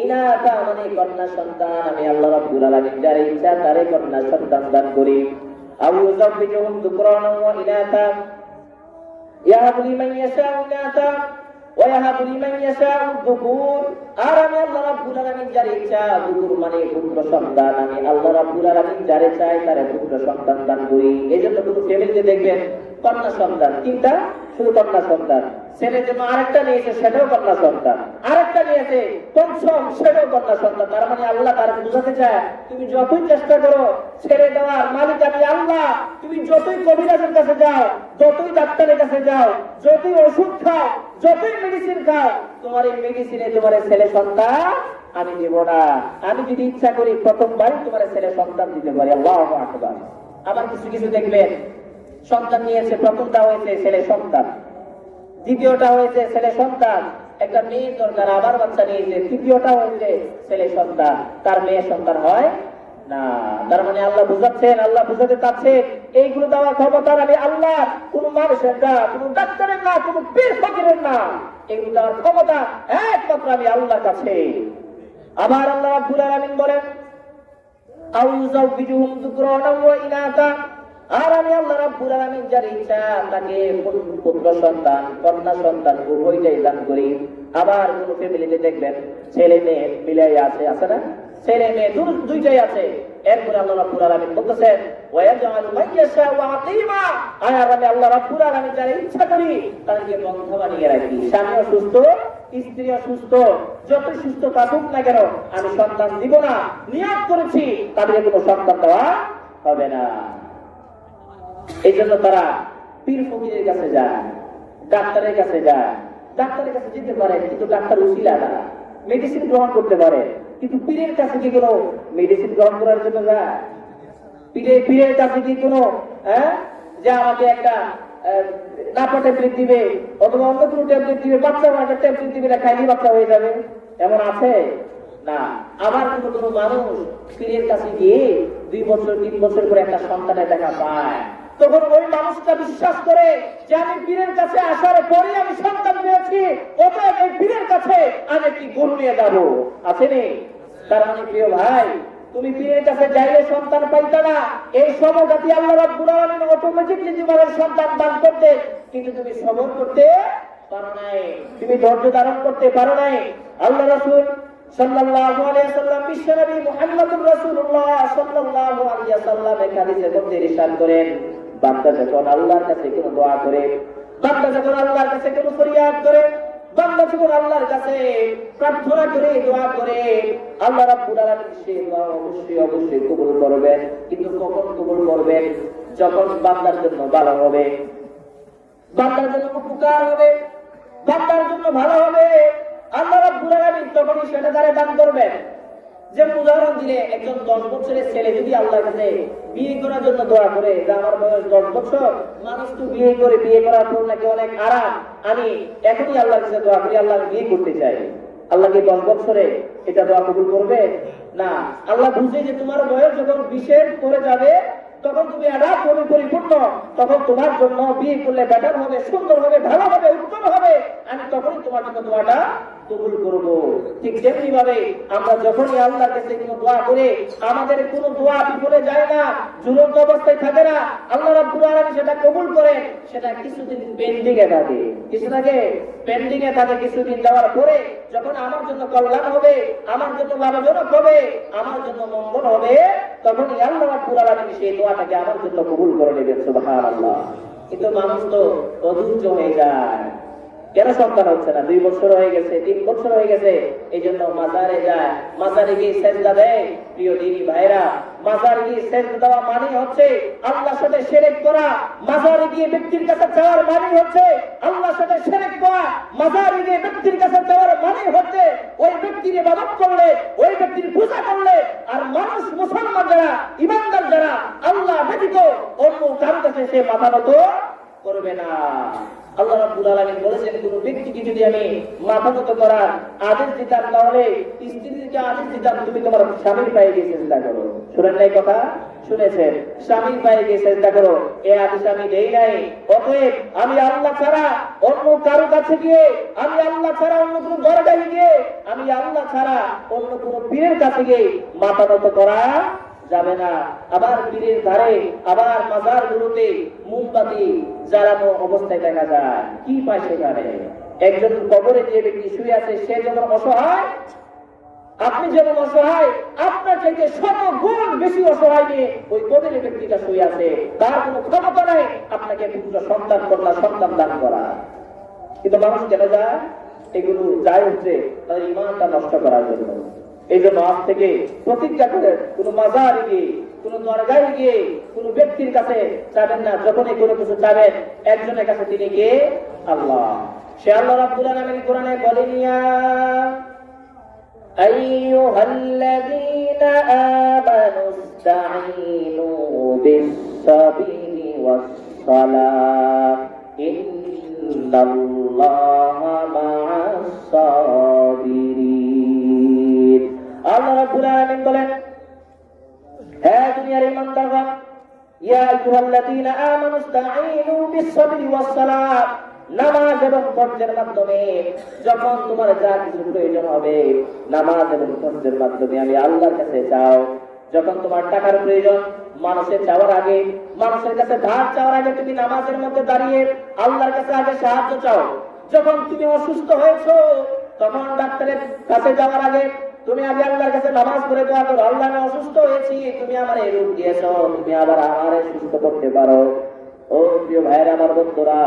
[SPEAKER 1] ইনাসা মানে কন্যা সন্তান, আমি আল্লাহ রাব্বুল আলামিন যার ইচ্ছা তারে কন্যা সন্তান দান করি। আও ইউযাওবিজুহুম যুকরানা ওয়া ইনাসা, ইয়াহাবু লিমান ইয়াশাউ ইনাসা ওয়া ইয়াহাবু লিমান ইয়াশাউ যুকুর, আর আমি আল্লাহ রাব্বুল আলামিন যার ইচ্ছা, যুকুর মানে পুত্র সন্তান, আমি আল্লাহ রাব্বুল আলামিন যারে চাই তারে পুত্র সন্তান দান করি। এইজন্য কোনো ফ্যামিলিতে দেখবেন কন্যা সন্তান, তিনটা শুধু কন্যা সন্তান, ছেলের জন্য আরেকটা নিয়েছে সেটাও কন্যা সন্তান, আরেকটা নিয়েছে পঞ্চম সেটাও কন্যা সন্তান। তার মানে আল্লাহ তাকে বুঝাতে চায়, তুমি যতই চেষ্টা করো ছেড়ে দেওয়ার মালিক আমি আল্লাহ, তুমি যতই কবিরাজের কাছে যাও, যতই ডাক্তারের কাছে যাও, যতই ওষুধ খাও, যতই মেডিসিন খাও, তোমার এই মেডিসিনে তোমার ছেলে সন্তান আমি দেব না। আমি যদি ইচ্ছা করি প্রথমবারই তোমার ছেলে সন্তান দিতে পারি। আল্লাহু আকবার। আবার কিছু কিছু দেখবেন সন্তান নিয়েছে, প্রথমটা হয়েছে ছেলে সন্তান, দ্বিতীয়টা হয়েছে ছেলে সন্তান, একটা মেয়ের দরকার, আবার বাচ্চা নিয়েছে, তৃতীয়টা হয়েছে ছেলে সন্তান, তার মেয়ে সন্তান হয় না। তার মানে আল্লাহ বুঝাচ্ছেন, আল্লাহ বুঝাতে চাচ্ছেন এইগুলো দেওয়ার ক্ষমতা আমি আল্লাহ, কোন মানুষের না, কোন ডাক্তারের না, কোন পীর ফকিরের না, এগুলো দেওয়ার ক্ষমতা একমাত্র আমি আল্লাহর কাছে। আবার আল্লাহ রাব্বুল আলামিন বলেন, আও ইউযাওবিজুহুম যুকরানা ওয়া ইনাসা, আর আমি আল্লাহ রাব্বুল আলামিন যার ইচ্ছা তাকে পুত্র সন্তান কন্যা সন্তান উভয়টাই দান করি। আবার কোন ফ্যামিলিতে দেখবেন ছেলে মেয়ে মিলাই আছে, আছে না? ছেলে মেয়ে দুইটাই আছে। এরপরে আল্লাহ রাব্বুল আলামিন বলতেছেন, ওয়া ইয়াজআলু মান ইয়াশাউ আকিমা, আর আমি আল্লাহ রাব্বুল আলামিন যার ইচ্ছা করি তাদেরকে বন্ধ বানিয়ে রাখি। স্বামীও সুস্থ, স্ত্রীও সুস্থ, যত সুস্থ থাকুক না কেন আমি সন্তান দিব না, নিয়ত করেছি তাদেরকে কোনো সন্তান দেওয়া হবে না। এই জন্য তারা পীর ফকিরের কাছে যায়, ডাক্তারের কাছে যায়। ডাক্তারের কাছে যেতে পারে কিন্তু ডাক্তার উসিলা না, মেডিসিন গ্রহণ করতে পারে, কিন্তু পীরের কাছে কি কোনো মেডিসিন গ্রহণ করার জন্য যায়? পীরের কাছে কি কোনো যে আমাকে একটা নাপা ট্যাবলেট দিবে অথবা অন্য কোনো ট্যাবলেট দিবে, বাচ্চা একটা ট্যাবলেট দিবে, খাইলে বাচ্চা হয়ে যাবে, এমন আছে না? আবার কিন্তু কোনো মানুষ পীরের কাছে গিয়ে 2 বছর 3 বছর করে একটা সন্তানের দেখা পায়, তখন ওই মানুষটা বিশ্বাস করে যে আমি পীরের কাছে আসার পরে আমি সন্তান পেয়েছি, অতএব এই পীরের কাছে আমি একটি গরু নিয়ে যাবো, আসেনি? তার মানে প্রিয় ভাই, তুমি পীরের কাছে যাইলে সন্তান পাইতা না, এই সময়টাতে আল্লাহ রাব্বুল আলামিন অটোমেটিকলি তোমার সন্তান দান করতে, কিন্তু তুমি সবর করতে পারো নাই, তুমি ধৈর্য ধারণ করতে পারো নাই। আল্লাহ রাসূল সাল্লাল্লাহু আলাইহি ওয়াসাল্লাম বিশ্বনবী মুহাম্মদুর রাসূলুল্লাহ সাল্লাল্লাহু আলাইহি ওয়াসাল্লাম এক হাদিসে মধ্যে ইরশাদ করেন, বান্দা যখন আল্লাহর কাছে কোনো দোয়া করে বান্দা যখন আল্লাহর কাছে কোনো ফরিয়াদ করে, বান্দা যখন আল্লাহর কাছে প্রার্থনা করে, দোয়া করে, আল্লাহ রাব্বুল আলামিন সেই দোয়া অবশ্যই কবুল করবেন। কিন্তু কখন কবুল করবেন? যখন বান্দার জন্য ভালো হবে, বান্দার জন্য উপকার হবে, বান্দার জন্য ভালো হবে, আল্লাহ রাব্বুল আলামিন তখনই সেটা তারে দান করবেন। যে উদাহরণ দিলে একজন 10 বছরের ছেলে যদি আল্লাহর কাছে বিয়ে করার জন্য দোয়া করে যে আমার বয়স 10 বছর, মানুষ তো বিয়ে করে, বিয়ে করার পর নাকি অনেক আরাম, আমি এখনই আল্লাহর কাছে দোয়া করি, আল্লাহ বিয়ে করতে চাই, আল্লাহ কি 10 বছরে এটা দোয়া কবুল করবে? না। আল্লাহ বুঝে যে তোমার বয়স যখন 20-এর পরে যাবে, তখন তুমি আদাব হবে পরিপূর্ণ, তখন তোমার জন্য বিয়ে করলে বেটার হবে, সুন্দর হবে, ভালো হবে, উত্তম হবে, আমি তখনই তোমার জন্য দোয়াটা কবুল করব। ঠিক তেমনি ভাবে আমরা যখনই আল্লাহর কাছে কোনো দোয়া করে, আমাদের কোনো দোয়া বিফলে যায় না, ঝুলন্ত অবস্থায় থাকে না, আল্লাহ রাব্বুল আলামিন সেটা কবুল করেন। সেটা কিছুদিন পেন্ডিং এ থাকে, পেন্ডিং এ থাকে, কিছুদিন যাওয়ার পরে যখন আমার জন্য কল্যাণ হবে, আমার জন্য লাভজনক হবে, আমার জন্য মঙ্গল হবে, তখন আল্লাহ রাব্বুল আলামিন সেই দোয়াটাকে আমার জন্য কবুল করে নেবেন। সুবহানাল্লাহ। কিন্তু মানুষ তো অধৈর্য হয়ে যায়। কেন সন্তান হচ্ছে না? 2 বছর হয়ে গেছে, 3 বছর হয়ে গেছে, এই জন্য মাজারে যায়, মাজারে গিয়ে সেজদা দেয়। প্রিয় দিনী ভাইরা, মাজারে গিয়ে সেজদা দেওয়া মানে হচ্ছে আল্লাহর সাথে শিরক করা। মাজারে গিয়ে ব্যক্তির কাছে চাওয়ার মানে হচ্ছে আল্লাহর সাথে শিরক করা। মাজারে গিয়ে ব্যক্তির কাছে চাওয়ার মানে হচ্ছে ওই ব্যক্তির ইবাদত করলে, ওই ব্যক্তির পূজা করলে, আর মানুষ মুসলমান যারা, ঈমানদার যারা, আল্লাহ ব্যতীত অন্য কারো কাছে সে মাথা নত করবে না। আল্লাহ রাব্বুল আলামিন বলেছেন, কোন ব্যক্তিকে যদি আমি মাথা নত করার আদেশ দিতাম, তাহলে স্ত্রীকে আদেশ দিতাম তুমি তোমার স্বামীর পায়ে গিয়ে সিজদা করো। শুনেন নাই কথা? শুনেছেন? স্বামীর পায়ে গিয়ে সিজদা করো, এই আদেশ আমি দেই নাই। অতএব আমি আল্লাহ ছাড়া অন্য কারো কাছে গিয়ে, আমি আল্লাহ ছাড়া অন্য কোন দরগাহে গিয়ে, আমি আল্লাহ ছাড়া অন্য কোন পীরের কাছে গিয়ে মাথা নত করা যাবে না। আবার পীরের ধারে, আবার মাজার গুলোতে মোমবাতি জ্বালানো অবস্থায় দেখা যায়। কি পায় সেখানে? একজন কবরে যে ব্যক্তি শুয়ে আছে, সে যেমন অসহায়, আপনি যেমন অসহায়, আপনার চাইতে 100 গুণ বেশি অসহায় নিয়ে ওই কবরের ব্যক্তিটা শুয়ে আছে। তার কোনো ক্ষমতা নাই আপনাকে পুত্র সন্তান, কন্যা সন্তান দান করা। কিন্তু মানুষ কেন যায়? এগুলো যায় হচ্ছে তাদের ঈমানটা নষ্ট করার জন্য। এই জন্য আজ থেকে প্রতিজ্ঞা করে কোন মাজারে গিয়ে, কোন দরগাহে গিয়ে, কোন ব্যক্তির কাছে যাবেন না। যখনই কোনো কিছু চাবেন, একজনের কাছে, তিনি কে? আল্লাহ। সে আল্লাহ রাব্বুল আলামিন কোরআনে বলেন, ইয়া আইয়ুহাল্লাযীনা আমানুস্তাঈনু বিস-সাবরি ওয়াস-সালাহ ইন্নাল্লাহা মা'আস-সাবিরিন। আল্লাহ রাব্বুল আলামিন বলেন, হে দুনিয়ার ঈমানদারগণ, ইয়া আইয়ুহাল্লাযীনা আমানুস্তাঈনু বিস-সাবরি ওয়াস-সালাহ, নামাজ এবং ধৈর্যের মাধ্যমে যখন তোমার যা কিছু প্রয়োজন হবে, নামাজ এবং ধৈর্যের মাধ্যমে আমি আল্লাহর কাছে চাও। যখন তোমার টাকার প্রয়োজন, মানুষের চাওয়ার আগে, মানুষের কাছে ধার চাওয়ার আগে তুমি নামাজের মধ্যে দাঁড়িয়ে আল্লাহর কাছে আগে সাহায্য চাও। যখন তুমি অসুস্থ হয়েছো, তখন ডাক্তারের কাছে যাওয়ার আগে তুমি আগে আল্লাহর কাছে নামাজ পড়ে দোয়া করো, আল্লাহ আমি অসুস্থ হয়েছি, তুমি আমার এই রোগ দিয়েছো, তুমি আবার আমারে সুস্থ করতে পারো। ও প্রিয় ভাইরা, আমার বন্ধুরা,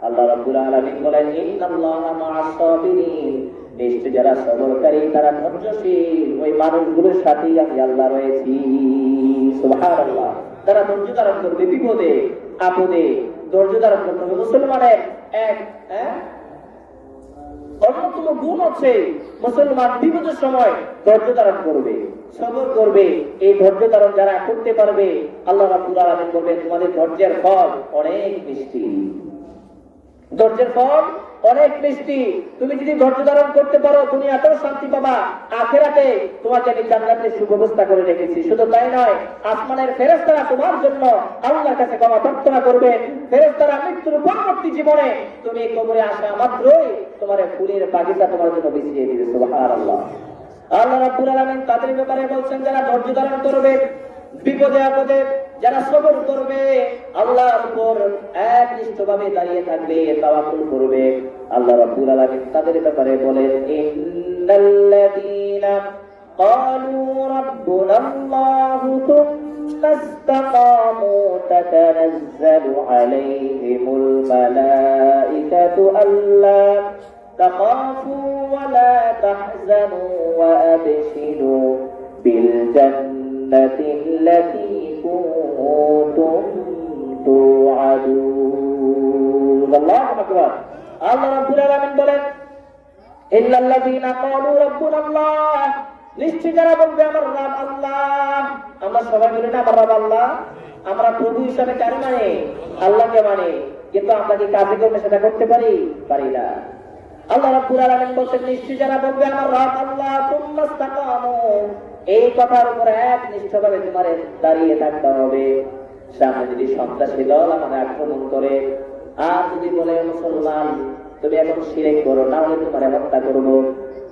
[SPEAKER 1] আল্লাহ রাব্বুল আলামিন বলেন, ইন্নাল্লাহা মা'আস-সাবিরিন, নিশ্চয় যারা সবরকারী, তারা ধৈর্যশীল, ওই মানুষগুলোর সাথেই আমি আল্লাহ রয়েছি। সুবহানাল্লাহ। তারা ধৈর্য ধারণ করবে বিপদে আপদে, ধৈর্য ধারণ করবে। মুসলমানের এক অন্যতম গুণ হচ্ছে মুসলমান বিপদের সময় ধৈর্য ধারণ করবে, সবর করবে। এই ধৈর্য ধারণ যারা করতে পারবে, আল্লাহ রাব্বুল আলামিন বলবেন, তোমাদের ধৈর্যের ফল অনেক মিষ্টি। ধৈর্যের ফল অনেক মিষ্টি। তুমি যদি ধৈর্য ধারণ করতে পারো, দুনিয়াতেও শান্তি পাবা, আখিরাতে তোমাকে আমি জান্নাতের সুব্যবস্থা করে রেখেছি। শুধু তাই নয়, আসমানের ফেরেশতারা তোমার জন্য আল্লাহর কাছে ক্ষমা প্রার্থনা করবেন। ফেরেশতারা মৃত্যুর পরবর্তী জীবনে তুমি কবরে আসা মাত্রই তোমার ফুলের বাগিচা তোমার জন্য বিছিয়ে দিবে। সুবহানাল্লাহ। আল্লাহ রাব্বুল আলামিন তাদের ব্যাপারে বলছেন, যারা ধৈর্য ধারণ করবে, বিপদে আপদে যারা সবর করবে, আল্লাহর উপর একনিষ্ঠভাবে দাঁড়িয়ে থাকবে, তাওয়াক্কুল করবে, আল্লাহ রাব্বুল আলামিন তাদের ব্যাপারে বলেন, ইন্নাল্লাযীনা ক্বালু রাব্বুনাল্লাহু ألا تخافوا ولا تحزنوا وأبشروا بالجنة التي كنتم توعدون الله أكبر الله رب العالمين বলেন ইল্লাল্লাযীনা ক্বালু রাব্বুনাল্লাহ নিশ্চয় যারা বলবে আমার রব আল্লাহ আমরা সবাই বলি না আমার রব আল্লাহ আমরা প্রভু হিসাবে কার মানে আল্লাহকে মানে কিন্তু আমরা কি কাজে কর্মে সেটা করতে পারি না আল্লাহ রাব্বুল আলামিন বলেন নিশ্চয় যারা বলবে আমার রব আল্লাহ তুম্মাস্তাকামু এই কথার উপর একনিষ্ঠভাবে তোমাদের দাঁড়িয়ে থাকতে হবে সামনে যদি সন্ত্রাসী দল আমাদের আক্রমণ করে আর যদি বলে মুসলমান তুমি এখন শিরক করো না হলে তোমার হত্যা করবো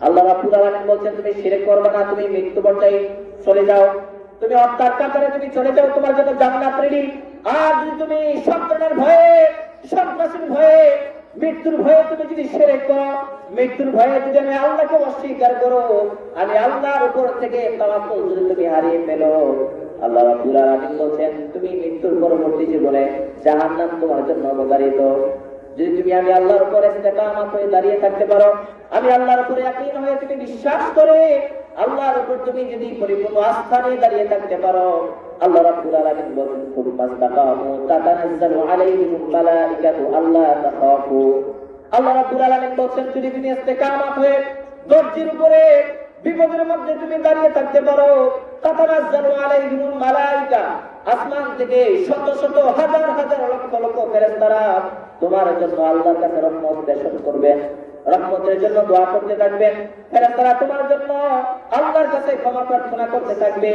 [SPEAKER 1] আল্লাহ রাব্বুল আলামিন বলছেন তুমি শিরক করবে না তুমি মৃত্যু পর্যায়ে চলে যাও তুমি হত্যার কাতারে তুমি চলে যাও তোমার জন্য জান্নাত রেডি আর যদি তুমি সন্তানের ভয়ে সন্ত্রাসীর ভয়ে মৃত্যুর ভয়ে তুমি যদি শিরক করো মৃত্যুর ভয়ে যদি আমি আল্লাহকে অস্বীকার করো আমি আল্লাহর উপর থেকে তাওয়াক্কুল যদি তুমি হারিয়ে ফেলো আল্লাহ রাব্বুল আলামিন বলেন তুমি মৃত্যুর পরবর্তী জীবনে জাহান্নাম তোমার জন্য অবধারিত যদি তুমি আমি আল্লাহর উপরে ইস্তেকামত হয়ে দাঁড়িয়ে থাকতে পারো আমি আল্লাহর উপরে ইয়াকিন হয়ে তুমি বিশ্বাস করে আল্লাহর উপর তুমি যদি পরিপূর্ণ আস্থা নিয়ে দাঁড়িয়ে থাকতে পারো আল্লাহ রাব্বুল আলামিন বলেন ফুরমাস্তাকামু তাতানাজ্জালু আলাইহিমুল মালাইকাতু আল্লা তাখাফু আল্লাহ রাব্বুল আলামিন বলেন যদি তুমি ইস্তেকামত হয়ে ধৈর্যের উপরে বিপদের মধ্যে তুমি দাঁড়িয়ে থাকতে পারো তাতানাজ্জালু আলাইহিমুল মালাইকা আসমান থেকে শত শত হাজার হাজার লক্ষ লক্ষ ফেরেশতারা তোমার জন্য আল্লাহর কাছে রহমত বর্ষণ করবেন রহমতের জন্য দোয়া করতে থাকবেন ফেরেশতারা তোমার জন্য আল্লাহর কাছে ক্ষমা প্রার্থনা করতে থাকবে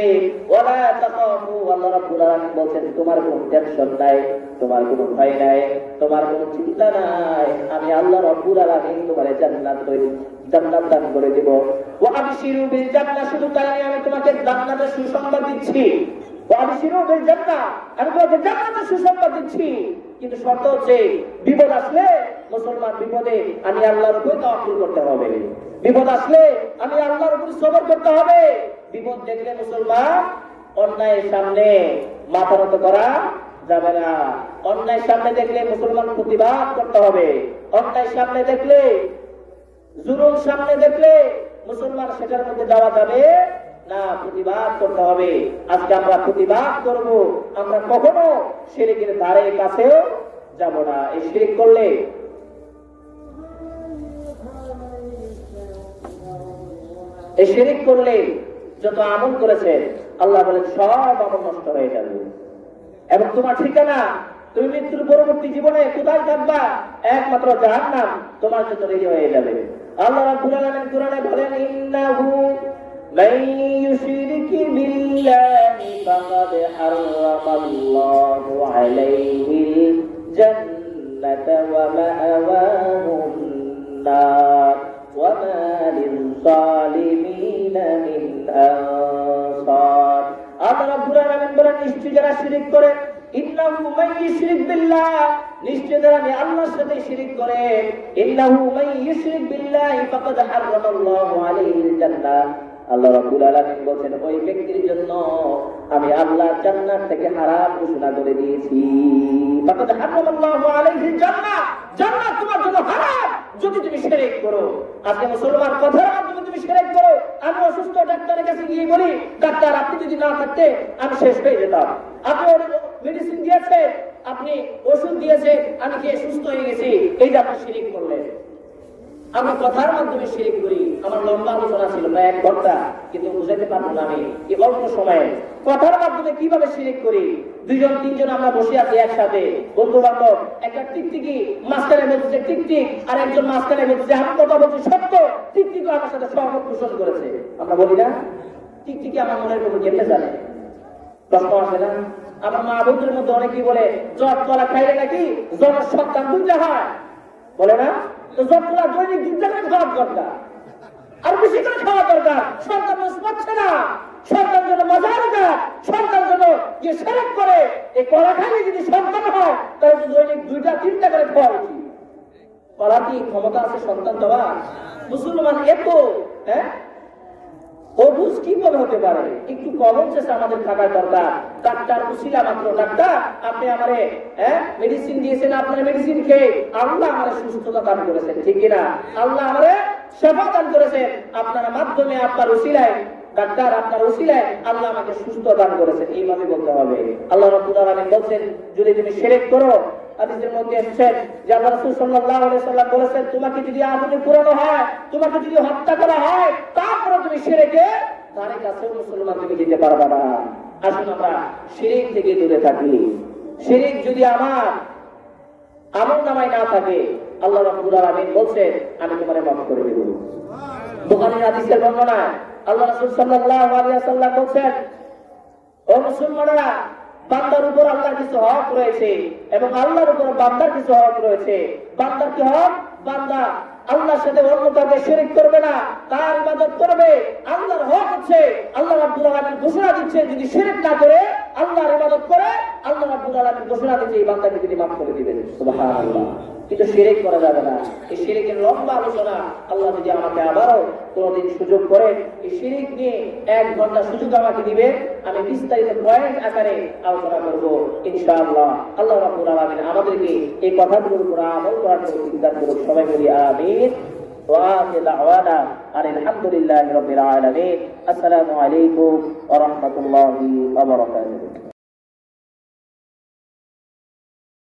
[SPEAKER 1] ওয়ালা তাখাফু আল্লাহ রাব্বুল আলামিন বলেন তোমার কোনো টেনশন নাই তোমার কোনো ভয় নাই তোমার কোনো চিন্তা নাই আমি আল্লাহ রাব্বুল আলামিন তোমার জান্নাত দান করে দেব ওয়া আবশিরু বিল জান্নাহ শুধু তাই নয় আমি তোমাকে জান্নাতের সুসংবাদ দিচ্ছি ওয়া আবশিরু বিল জান্নাহ আমি তোমাকে জান্নাতের সুসংবাদ দিচ্ছি কিন্তু শর্ত হচ্ছে বিপদ আসলে মুসলমান বিপদে আমি আল্লাহর উপর তাওয়াক্কুল করতে হবে বিপদ আসলে আমি আল্লাহর উপর সবর করতে হবে বিপদ দেখলে মুসলমান অন্যায়ের সামনে মাথা নত করা যাবে না অন্যায়ের সামনে দেখলে মুসলমান প্রতিবাদ করতে হবে অন্যায়ের সামনে দেখলে জুলুম সামনে দেখলে মুসলমান সেটার মধ্যে যাওয়া যাবে না প্রতিবাদ করতে হবে আজকে আমরা প্রতিবাদ করব আমরা কখনো শিরকের ধারে কাছেও যাব না এই শিরক করলে যত আমল করেছে আল্লাহ বলেন সব আমল নষ্ট হয়ে যাবে এবং তোমার ঠিকানা তুমি মৃত্যুর পরবর্তী জীবনে কোথায় থাকবা একমাত্র জাহান্নাম তোমার জন্য রেডি হয়ে যাবে আল্লাহ রাব্বুল আলামিন কোরআনে বলেন ইন্নাহু মান ইউশরিক বিল্লাহি ফাকাদ হারামাল্লাহু আলাইহিল জান্নাতা ওয়া মা'ওয়াহুন নার ওয়া মা লিল-যালিমিনা মিন আনসার আল্লাহ রাব্বুল আলামিন বলেন নিশ্চয় যারা শিরক করে ইন্নাহু মান ইউশরিক বিল্লাহ নিশ্চয় যারা আল্লাহর সাথে শিরক করে ইন্নাহু মান ইউশরিক বিল্লাহি ফাকাদ হারামাল্লাহু আলাইহিল জান্নাহ আল্লাহ রাব্বুল আলামিন বলেন ওই ব্যক্তির জন্য আমি আল্লাহ জান্নাত থেকে হারাম ঘোষণা করে দিয়েছি ফাকাদ হারামাল্লাহু আলাইহিল জান্নাহ জান্নাত তোমার জন্য হারাম যদি তুমি শিরক করো আজকে মুসলমান কথার মাধ্যমে তুমি শিরক করো আমি অসুস্থ ডাক্তারের কাছে গিয়ে বলি ডাক্তার আপনি যদি না থাকতেন আমি শেষ হয়ে যেতাম আপনি মেডিসিন দিয়েছে আপনি ওষুধ দিয়েছে আমি খেয়ে সুস্থ হয়ে গেছি এই যে আপনি শিরক করলেন আমরা কথার মাধ্যমে শিরক করি আমার লম্বা আলোচনা ছিল প্রায় 1 ঘন্টা কিন্তু বুঝাইতে পারবো না আমি এই অল্প সময়ে কথার মাধ্যমে কিভাবে শিরক করি দুইজন তিনজন আমরা বসে আছি একসাথে বন্ধু বান্ধব একটা টিকটিকি মাঝখানে বলছে টিকটিক আর একজন মাঝখানে বলছে আমি কথা বলছি সত্য টিকটিকও আমার সাথে সহমত পোষণ করেছে আমরা বলি না টিকটিকি আমার মনের মধ্যে কেটে জানে প্রশ্ন আসে না আমার মা বন্ধুর মধ্যে অনেকেই বলে জট কলা খাইলে নাকি জনের সন্তান 2টা হয় বলে না তো জট কলা দৈনিক 2টা করে খাওয়া দরকার আর বেশি করে খাওয়া দরকার সন্তান বুঝ পাচ্ছে না সন্তান যেন মজা দরকার সন্তান যেন যে শিরক করে এই কলা খাইলে যদি সন্তান হয় তাহলে দৈনিক 2টা 3টা করে খাওয়া উচিত কলা কি ক্ষমতা আছে সন্তান দেওয়া মুসলমান এত অবুঝ কিভাবে হতে পারে? একটু কমন সেন্স আমাদের থাকার দরকার। ডাক্তার উসিলা মাত্র, ডাক্তার আপনি আমারে মেডিসিন দিয়েছেন, আপনার মেডিসিন খেয়ে আল্লাহ আমারে সুস্থতা দান করেছেন, ঠিক কিনা? আল্লাহ আমারে সেবা দান করেছেন, আপনার মাধ্যমে, আপনার উসিলায়, ডাক্তার আপনার উসিলায় আল্লাহ আমাকে সুস্থ দান করেছেন, এইভাবে বলতে হবে। আল্লাহ রাব্বুল আলামিন বলছেন, যদি তুমি শিরক করো, হাদিসের মধ্যে এসেছে যে আল্লাহ রাসূল সাল্লাল্লাহু আলাইহি সাল্লাম বলেছেন, তোমাকে যদি আগুনে পোড়ানো হয়, তোমাকে যদি হত্যা করা হয়, তারপরে তুমি শিরকে তার কাছে মুসলমান তুমি যেতে পারবে না। আসুন আমরা শিরক থেকে দূরে থাকি। শিরক যদি আমার আমলনামায় না থাকে, আল্লাহ রাব্বুল আলামিন বলছেন, আমি তোমারে মাফ করে দেব। বুখারীর হাদিসের বর্ণনা, আল্লাহ রাসূল সাল্লাল্লাহু আলাইহি ওয়াসাল্লাম বলেন, ও মুসলমানরা, বান্দার উপর আল্লাহর কিছু হক রয়েছে এবং আল্লাহর উপর বান্দার কিছু হক রয়েছে। বান্দার কি হক? বান্দা আল্লাহর সাথে অন্য কাউকে শিরক করবে না, তার ইবাদত করবে। আল্লাহর হক হচ্ছে, আল্লাহ রাব্বুল আলামিন ঘোষণা দিচ্ছেন, যদি শিরক না করে আল্লাহর ইবাদত করে, আল্লাহ রাব্বুল আলামিন ঘোষণা দিচ্ছেন এই বান্দাকে তিনি মাফ করে দিবেন। সুবহানাল্লাহ। কিন্তু শিরক করা যাবে না। এই শিরকের লম্বা আলোচনা আল্লাহ যদি আমাকে আবারও কোনদিন সুযোগ করেন, এই শিরক নিয়ে 1 ঘন্টা সুযোগ আমাকে দিবেন, আমি বিস্তারিত পয়েন্ট আকারে আলোচনা করব ইনশাআল্লাহ। আল্লাহ রাব্বুল আলামিন আমাদেরকে এই কথাগুলোর উপর আমল করার তৌফিক দান করুন। সবাই বলি আমিন। ওয়া আখিরু দাওয়ানা আলহামদুলিল্লাহি রাব্বিল আলামিন। আসসালামু আলাইকুম ওয়া রাহমাতুল্লাহি ওয়া বারাকাতুহু।